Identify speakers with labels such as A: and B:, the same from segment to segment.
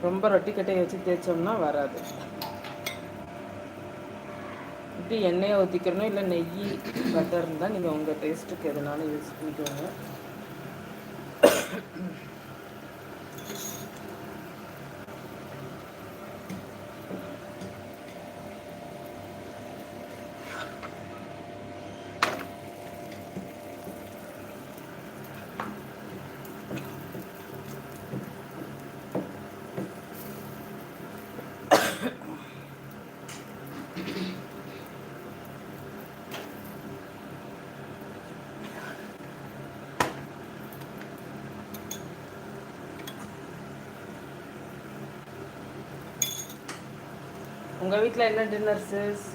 A: ரொம்ப ரொட்டி கட்டையை வச்சு தேய்ச்சோம்னா வராது. இப்படி எண்ணெயை ஊற்றிக்கிறணும், இல்லை நெய் பட்டர் இருந்தால் நீங்கள் உங்கள் டேஸ்ட்டுக்கு எதுனாலும் யூஸ் பண்ணிக்கோங்க. உங்கள் வீட்டில் என்ன டின்னர் சிஸ்?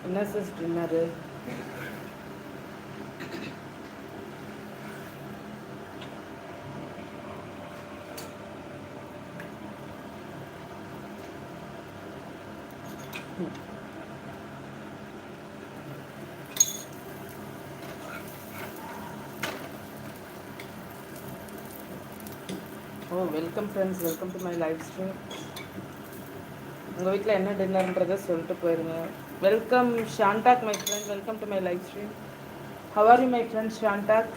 A: என்ன sis dinner? Oh welcome friends, welcome to my live stream. உங்கள் வீட்டில் என்ன டின்னர்ன்றதை சொல்லிட்டு போயிருங்க. வெல்கம் ஷாண்டாக் my friend, welcome to my live stream. How are you my friend ஷாண்டாக்?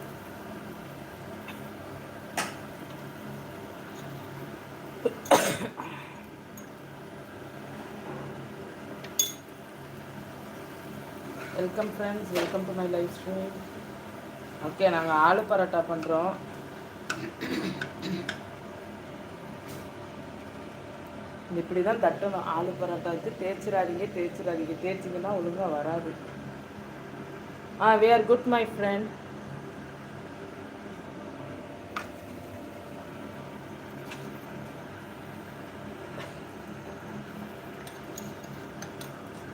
A: Welcome friends, welcome to my live stream. Okay, நாங்கள் ஆலு பரோட்டா பண்ணுறோம். இப்படி தான் தட்டணும். ஆலு பரோட்டாவுக்கு தேய்ச்சிடாதீங்க, தேய்ச்சிங்கன்னா ஒழுங்காக வராது. We are good my friend.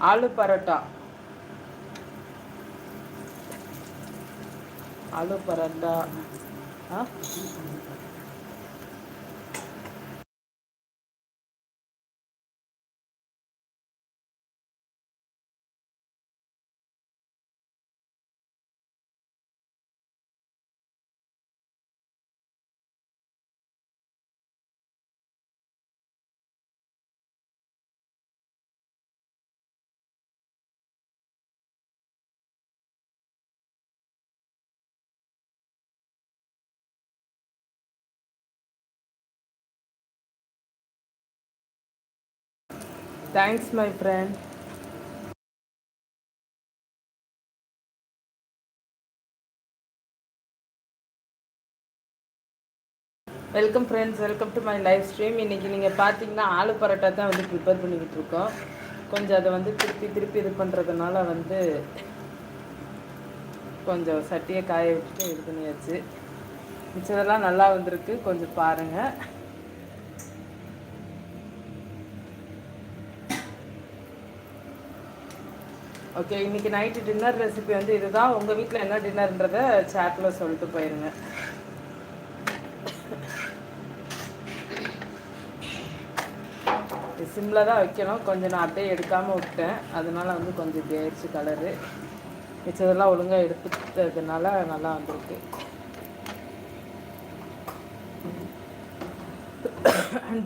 A: Aloo paratha, aloo paratha. Thanks my friend. Welcome friends, welcome to my live stream. இன்றைக்கி நீங்கள் பார்த்தீங்கன்னா ஆலு பரோட்டா தான் வந்து ப்ரிப்பேர் பண்ணிக்கிட்டு இருக்கோம். கொஞ்சம் அதை வந்து திருப்பி இது பண்ணுறதுனால வந்து கொஞ்சம் சட்டியை காய விட்டுட்டு இது பண்ணியாச்சு. மிச்சதெல்லாம் நல்லா வந்திருக்கு, கொஞ்சம் பாருங்கள். ஓகே, இன்றைக்கி நைட்டு டின்னர் ரெசிபி வந்து இதுதான். உங்கள் வீட்டில் என்ன டின்னர்ன்றதை சேட்டில் சொல்லிட்டு போயிருங்க. சிம்மில் தான் வைக்கணும். கொஞ்சம் நான் அப்படியே எடுக்காமல் விட்டேன், அதனால் வந்து கொஞ்சம் இப்படி ஆயிடுச்சு கலரு. மிச்சதெல்லாம் ஒழுங்காக எடுத்துட்டதுனால நல்லா வந்திருக்கு.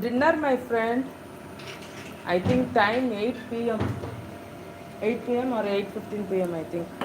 A: Dinner my friend, I think time 8 PM or 8:15 PM I think.